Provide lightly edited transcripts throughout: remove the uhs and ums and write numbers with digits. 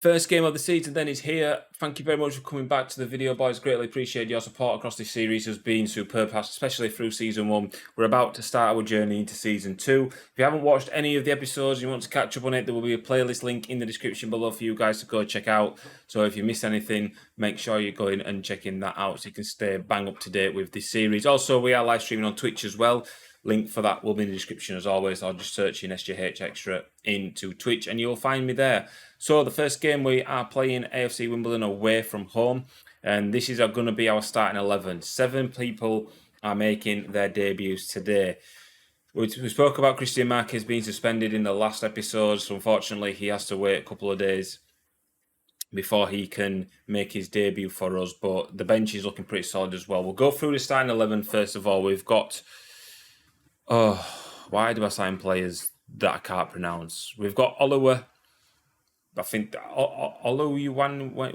First game of the season then is here. Thank you very much for coming back to the video, boys. Greatly appreciate your support across this series. Has been superb, especially through season 1. We're about to start our journey into season 2. If you haven't watched any of the episodes and you want to catch up on it, there will be a playlist link in the description below for you guys to go check out. So if you miss anything, make sure you go in and checking that out so you can stay bang up to date with this series. Also, we are live streaming on Twitch as well. Link for that will be in the description as always, or just search in SJH Extra into Twitch and you'll find me there. So the first game we are playing AFC Wimbledon away from home, and this is going to be our starting 11. 7 people are making their debuts today. We spoke about Christian Marquez being suspended in the last episode, so unfortunately he has to wait a couple of days before he can make his debut for us, but the bench is looking pretty solid as well. We'll go through the starting 11 first of all. We've got... why do I sign players that I can't pronounce? We've got Oliver. I think Oli Wanyeme.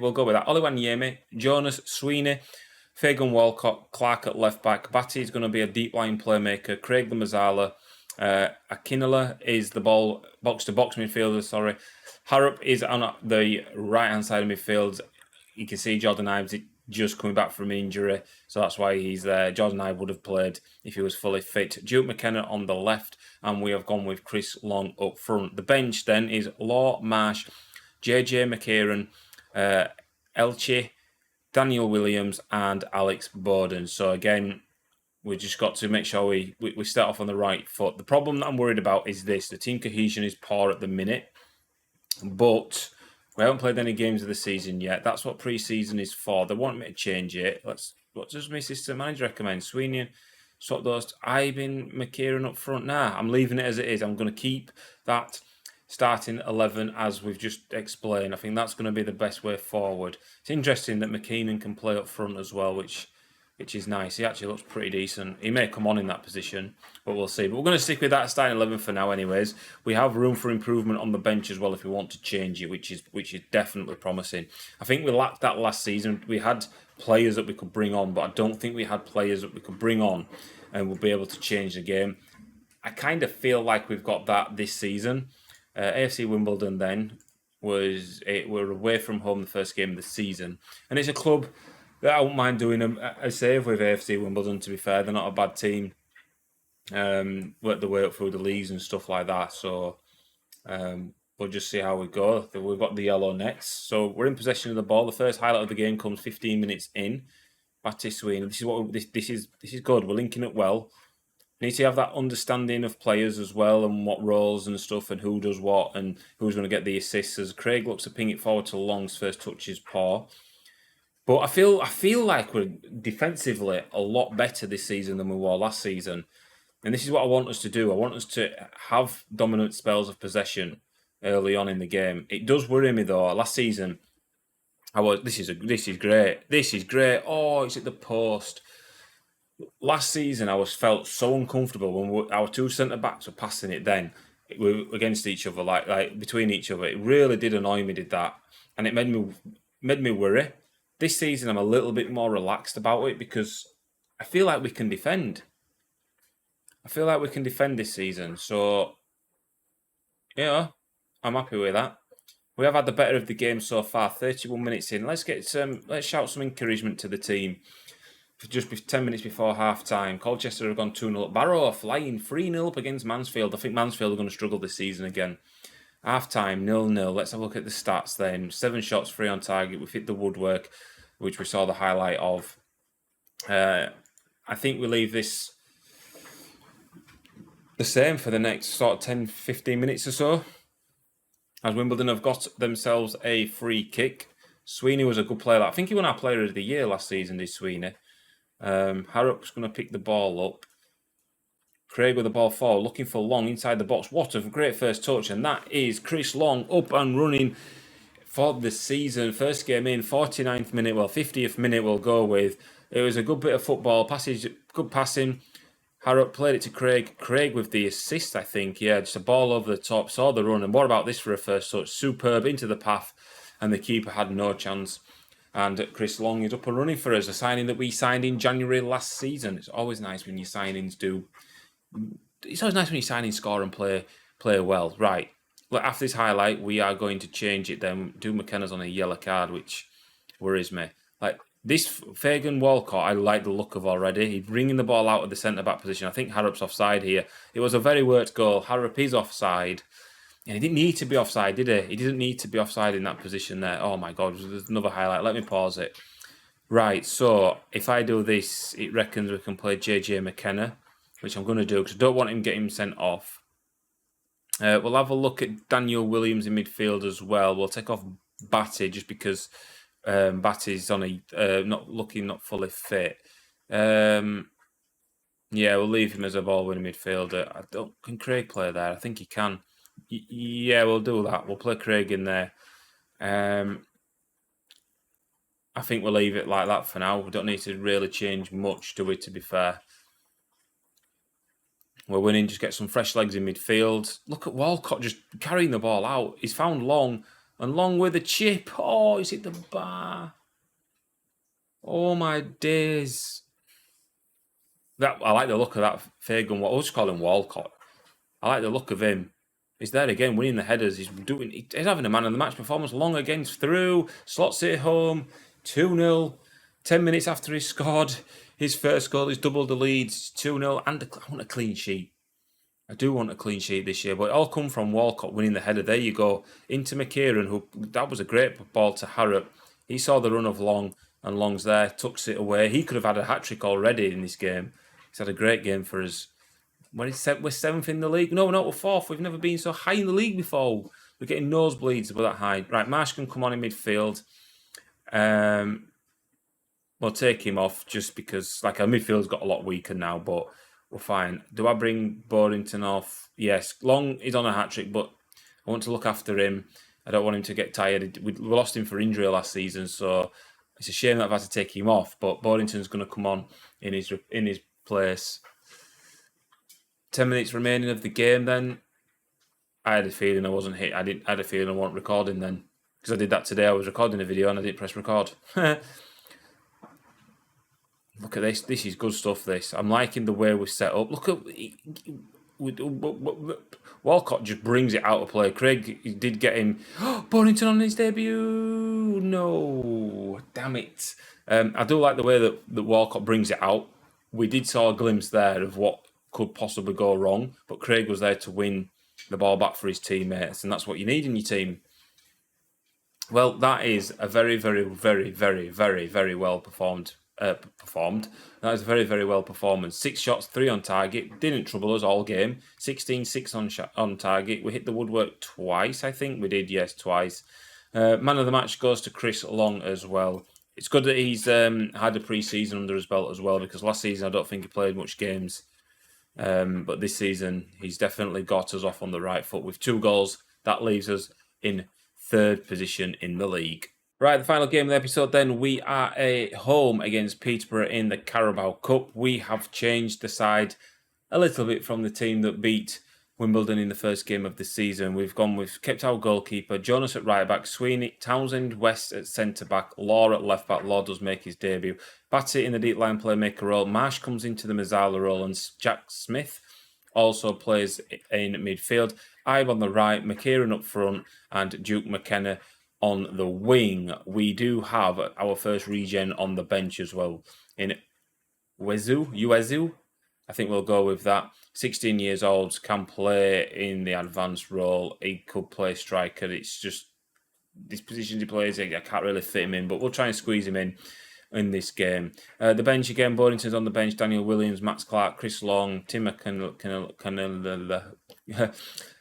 We'll go with that. Oli Wanyeme, Jonas Sweeney, Fagan Walcott, Clark at left back. Batty is going to be a deep line playmaker. Craig Lamazala. Akinala is the box to box midfielder. Sorry, Harrop is on the right hand side of midfield. You can see Jordan Ives just coming back from injury, so that's why he's there. Jordan Ives would have played if he was fully fit. Duke McKenna on the left, and we have gone with Chris Long up front. The bench then is Law Marsh, JJ McKieran, Elche, Daniel Williams, and Alex Bowden. So again, we just got to make sure we start off on the right foot. The problem that I'm worried about is this: the team cohesion is poor at the minute, but we haven't played any games of the season yet. That's what pre-season is for. They want me to change it. What does my assistant manager recommend? Sweeney, swap those. Ivan McKieran up front. Nah, I'm leaving it as it is. I'm going to keep that starting 11 as we've just explained. I think that's going to be the best way forward. It's interesting that McKeenan can play up front as well, which is nice. He actually looks pretty decent. He may come on in that position, but we'll see. But we're going to stick with that starting 11 for now anyways. We have room for improvement on the bench as well if we want to change it, which is definitely promising. I think we lacked that last season. We had players that we could bring on, but I don't think we had players that we could bring on and we'll be able to change the game. I kind of feel like we've got that this season. AFC Wimbledon then we're away from home the first game of the season, and it's a club I wouldn't mind doing a save with AFC Wimbledon, to be fair. They're not a bad team. Work their way up through the leagues and stuff like that. So we'll just see how we go. We've got the yellow next. So we're in possession of the ball. The first highlight of the game comes 15 minutes in. Batty Sweeney. This is good. We're linking it well. We need to have that understanding of players as well and what roles and stuff and who does what and who's going to get the assists. As Craig looks to ping it forward to Long's first touch is poor. But I feel like we're defensively a lot better this season than we were last season. And this is what I want us to do. I want us to have dominant spells of possession early on in the game. It does worry me though. Last season, this is great. This is great. Oh, it's at the post. Last season, I felt so uncomfortable when our two centre backs were passing it. Then we were against each other, like between each other. It really did annoy me. Did that, and it made me worry. This season, I'm a little bit more relaxed about it because I feel like we can defend. I feel like we can defend this season. So, yeah, I'm happy with that. We have had the better of the game so far. 31 minutes in. Let's shout some encouragement to the team. Just 10 minutes before half-time, Colchester have gone 2-0 up. Barrow flying 3-0 up against Mansfield. I think Mansfield are going to struggle this season again. Half-time, 0-0. Let's have a look at the stats then. 7 shots, 3 on target. We've hit the woodwork, which we saw the highlight of. I think we leave this the same for the next sort of 10, 15 minutes or so. As Wimbledon have got themselves a free kick. Sweeney was a good player. I think he won our player of the year last season, did Sweeney. Harrop's going to pick the ball up. Craig with the ball forward, looking for Long inside the box. What a great first touch. And that is Chris Long up and running for the season. First game in, 49th minute, 50th minute we'll go with. It was a good bit of football. Good passing. Harrop played it to Craig. Craig with the assist, I think. Yeah, just a ball over the top. Saw the run. And what about this for a first touch? Superb into the path. And the keeper had no chance. And Chris Long is up and running for us. A signing that we signed in January last season. It's always nice when your signings do. It's always nice when you sign in, score and play play well. Right. Look, after this highlight, we are going to change it then. Do McKenna's on a yellow card, which worries me. Like, this Fagan Walcott, I like the look of already. He's bringing the ball out of the centre-back position. I think Harrop's offside here. It was a very worked goal. Harrop is offside. And he didn't need to be offside, did he? He didn't need to be offside in that position there. Oh, my God. There's another highlight. Let me pause it. Right, so if I do this, it reckons we can play JJ McKenna, which I'm going to do because I don't want him getting sent off. We'll have a look at Daniel Williams in midfield as well. We'll take off Batty just because Batty's on a not fully fit. Yeah, we'll leave him as a ball-winning midfielder. Can Craig play there? I think he can. Yeah, we'll do that. We'll play Craig in there. I think we'll leave it like that for now. We don't need to really change much, do we, to be fair? We're winning, just get some fresh legs in midfield. Look at Walcott just carrying the ball out. He's found Long, and Long with a chip. Oh, he's hit the bar. Oh, my days. I like the look of that Fagan. I'll just call him Walcott. I like the look of him. He's there again, winning the headers. He's having a man of the match performance. Long against through, slots it home, 2-0. 10 minutes after he scored his first goal, he's doubled the leads, 2-0, and I want a clean sheet. I do want a clean sheet this year, but it all come from Walcott winning the header. There you go. Into McKieran, that was a great ball to Harrop. He saw the run of Long, and Long's there, tucks it away. He could have had a hat-trick already in this game. He's had a great game for us. We're 7th in the league. No, we're not. We're 4th. We've never been so high in the league before. We're getting nosebleeds. We're that high. Right, Marsh can come on in midfield. We'll take him off just because, like, our midfield's got a lot weaker now, but we're fine. Do I bring Borington off? Yes. Long is on a hat-trick, but I want to look after him. I don't want him to get tired. We lost him for injury last season, so it's a shame that I've had to take him off, but Borington's going to come on in his place. 10 minutes remaining of the game then. I had a feeling I wasn't hit. I had a feeling I wasn't recording then. Because I did that today. I was recording a video and I didn't press record. Look at this. This is good stuff, this. I'm liking the way we're set up. Look at... Walcott just brings it out of play. Craig did get him... Borington on his debut! No. Damn it. I do like the way that Walcott brings it out. We did saw a glimpse there of what could possibly go wrong, but Craig was there to win the ball back for his teammates, and that's what you need in your team. Well, that is a very, very, very, very, very, very well performed. That is a very, very well performance. 6 shots, 3 on target. Didn't trouble us all game. 16-6 on target. We hit the woodwork twice, I think. We did, yes, twice. Man of the match goes to Chris Long as well. It's good that he's had a pre-season under his belt as well, because last season I don't think he played much games. But this season, he's definitely got us off on the right foot with 2 goals. That leaves us in 3rd position in the league. Right, the final game of the episode then. We are at home against Peterborough in the Carabao Cup. We have changed the side a little bit from the team that beat Wimbledon in the first game of the season. We've kept our goalkeeper, Jonas at right back, Sweeney, Townsend, West at centre back, Law at left back. Law does make his debut. Batty in the deep line playmaker role. Marsh comes into the Mazzala role, and Jack Smith also plays in midfield. Ibe on the right, McKieran up front, and Duke McKenna on the wing. We do have our first regen on the bench as well in Uezu. I think we'll go with that. 16 years old, can play in the advanced role. He could play striker. It's just this position he plays, I can't really fit him in, but we'll try and squeeze him in this game. The bench again, Borington's on the bench, Daniel Williams, Max Clark, Chris Long, Tim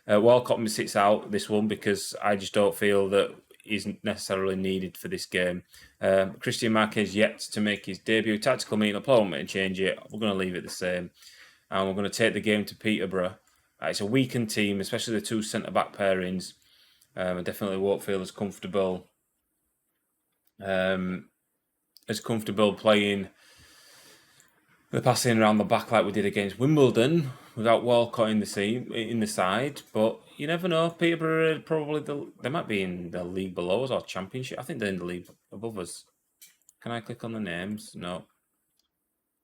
Walcott sits out this one because I just don't feel that isn't necessarily needed for this game. Christian Marquez yet to make his debut. Tactical meeting, I'll probably want to change it. We're going to leave it the same. And we're going to take the game to Peterborough. It's a weakened team, especially the 2 centre-back pairings. I definitely won't feel as comfortable playing the passing around the back like we did against Wimbledon without Walcott in the side. But you never know. Peterborough probably they might be in the league below us or Championship. I think they're in the league above us. Can I click on the names? No.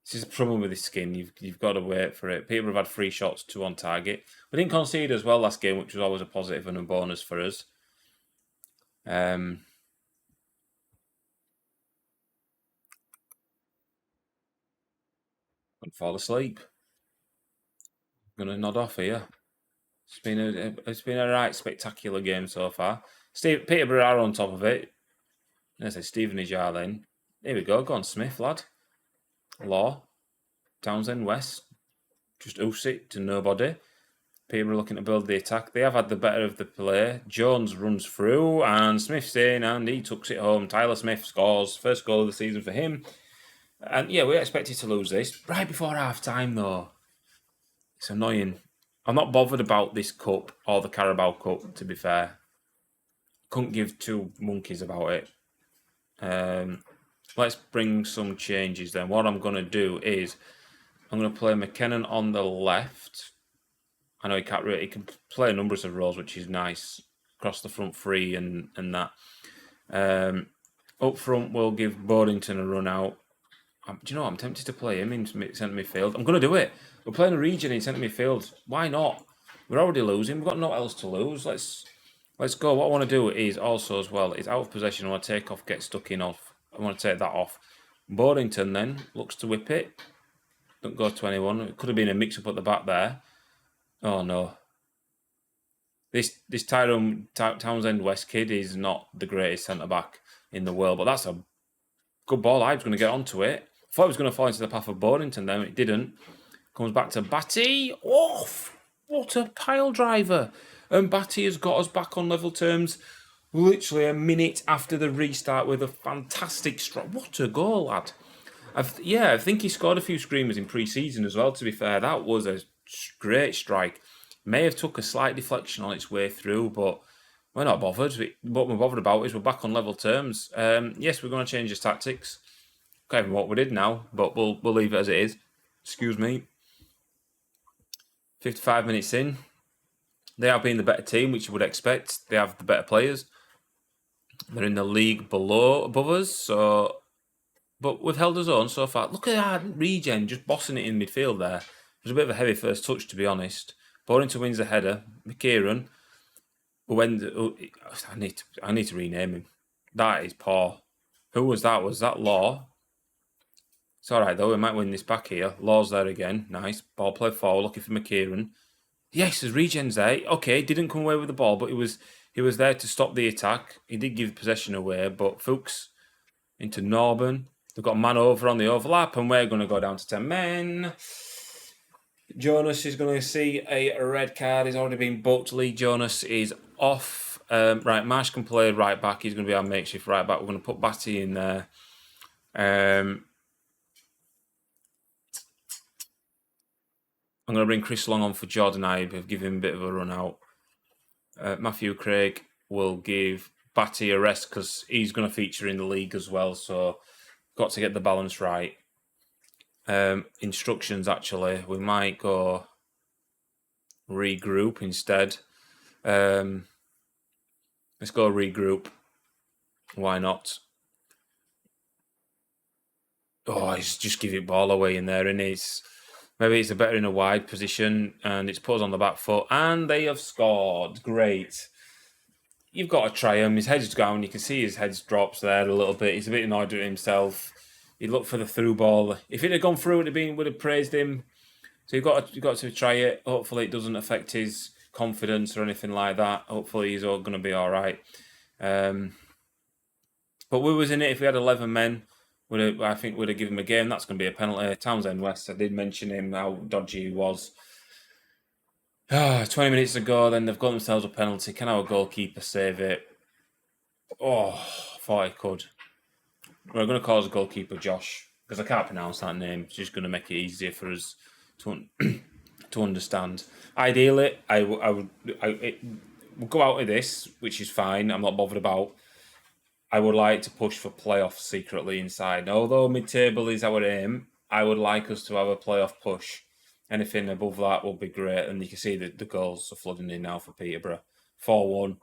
This is the problem with his skin. You've got to wait for it. Peterborough have had 3 shots, 2 on target. We didn't concede as well last game, which was always a positive and a bonus for us. And fall asleep. I'm gonna nod off here. It's been a right spectacular game so far. Peterborough are on top of it. I say Stevenage are then. Here we go. Go on, Smith, lad. Law. Townsend, West. Just oos it to nobody. Peterborough looking to build the attack. They have had the better of the play. Jones runs through and Smith's in and he tucks it home. Tyler Smith scores. First goal of the season for him. And yeah, we expected to lose this. Right before half time though. It's annoying. I'm not bothered about this cup or the Carabao Cup, to be fair. Couldn't give 2 monkeys about it. Let's bring some changes then. What I'm going to do is I'm going to play McKinnon on the left. I know he can play numbers of roles, which is nice. Across the front 3 and that. Up front, we'll give Boddington a run out. Do you know what? I'm tempted to play him in centre midfield. I'm going to do it. We're playing a region in centre midfield. Why not? We're already losing. We've got no else to lose. Let's go. What I want to do is also as well is out of possession. I want to take off, get stuck in off. I want to take that off. Boddington then looks to whip it. Don't go to anyone. It could have been a mix-up at the back there. Oh no. This Tyrone Townsend West kid is not the greatest centre-back in the world, but that's a good ball. I was going to get onto it. I thought it was going to fall into the path of Boddington then. It didn't. Comes back to Batty. Off! What a pile driver. And Batty has got us back on level terms literally a minute after the restart with a fantastic strike. What a goal, lad. I think he scored a few screamers in pre-season as well, to be fair. That was a great strike. May have took a slight deflection on its way through, but we're not bothered. What we're bothered about is we're back on level terms. Yes, we're going to change his tactics. Can't even what we did now, but we'll leave it as it is. Excuse me. 55 minutes in. They have been the better team, which you would expect. They have the better players. They're in the league above us, but we've held us on so far. Look at our regen just bossing it in midfield there. It was a bit of a heavy first touch, to be honest. Boddington wins the header. McKieran, I need to rename him. That is poor. Who was that? Was that Law? It's all right though. We might win this back here. Law's there again. Nice ball play forward. Looking for McKieran. Yes, there's regens there. Okay, didn't come away with the ball, but he was there to stop the attack. He did give possession away, but Fuchs into Norburn. They've got a man over on the overlap, and we're going to go down to 10 men. Jonas is going to see a red card. He's already been booked. Lee Jonas is off. Right, Marsh can play right back. He's going to be our makeshift right back. We're going to put Batty in there. I'm going to bring Chris Long on for Jordan Ibe, give him a bit of a run out. Matthew Craig will give Batty a rest because he's going to feature in the league as well. So, got to get the balance right. Instructions, actually. We might go regroup instead. Let's go regroup. Why not? Oh, he's just giving ball away in there, and maybe it's a better in a wide position, and it's put us on the back foot, and they have scored. Great. You've got to try him. His head's down. You can see his head drops there a little bit. He's a bit annoyed with himself. He looked for the through ball. If it had gone through, would have praised him. So you've got to try it. Hopefully, it doesn't affect his confidence or anything like that. Hopefully, he's all going to be all right. But we was in it. If we had 11 men, I think we'd have given him a game. That's going to be a penalty. Townsend West, I did mention him, how dodgy he was. 20 minutes ago, then they've got themselves a penalty. Can our goalkeeper save it? Oh, I thought he could. We're going to call his goalkeeper Josh, because I can't pronounce that name. It's just going to make it easier for us to understand. Ideally, we'll go out of this, which is fine. I'm not bothered about. I would like to push for playoffs secretly inside. Although mid-table is our aim, I would like us to have a playoff push. Anything above that will be great. And you can see that the goals are flooding in now for Peterborough. 4-1.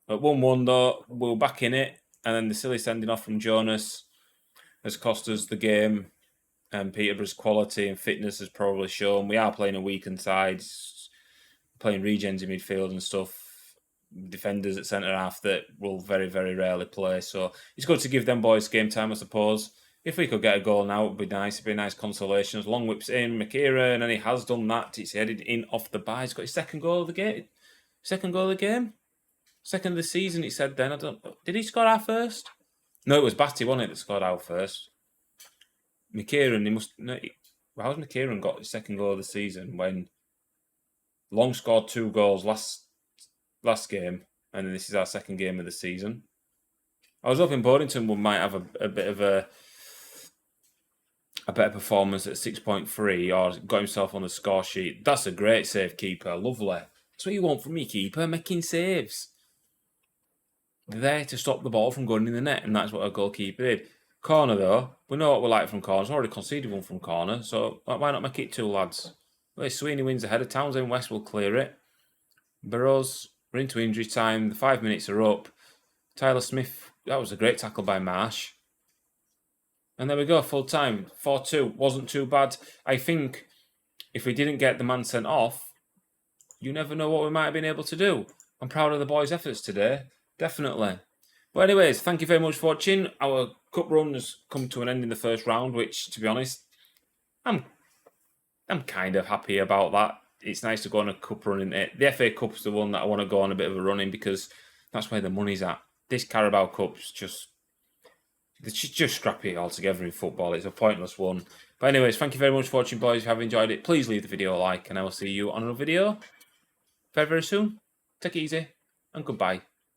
At 1-1 though, we're back in it. And then the silly sending off from Jonas has cost us the game. and Peterborough's quality and fitness has probably shown. We are playing a weakened side, playing regens in midfield and stuff. Defenders at centre half that will very, very rarely play. So it's good to give them boys game time, I suppose. If we could get a goal now, it would be nice. It'd be a nice consolation. As long whips in, McKieran, and he has done that. It's headed in off the bar. He's got his second goal of the game. Second goal of the game? Second of the season, he said then. Did he score our first? No, it was Batty, wasn't it, that scored our first? McKieran, he must... No, how's McKieran got his second goal of the season when Long scored 2 goals last game, and then this is our second game of the season? I was hoping Boddington might have a bit of a better performance at 6.3 or got himself on the score sheet. That's a great save, keeper. Lovely. That's what you want from your keeper, making saves. They're there to stop the ball from going in the net, and that's what a goalkeeper did. Corner, though, we know what we like from corners. Already conceded one from corner, so why not make it 2, lads? Well, Sweeney wins ahead of Townsend. West will clear it. Burrows, we're into injury time. The 5 minutes are up. Tyler Smith, that was a great tackle by Marsh. And there we go, full time. 4-2. Wasn't too bad. I think if we didn't get the man sent off, you never know what we might have been able to do. I'm proud of the boys' efforts today. Definitely. But anyways, thank you very much for watching. Our cup run has come to an end in the first round, which, to be honest, I'm kind of happy about that. It's nice to go on a cup run in it. The FA Cup's the one that I want to go on a bit of a run in because that's where the money's at. This Carabao Cup's it's just scrappy altogether in football. It's a pointless one. But anyways, thank you very much for watching, boys. If you have enjoyed it, please leave the video a like, and I will see you on another video very, very soon. Take it easy, and goodbye.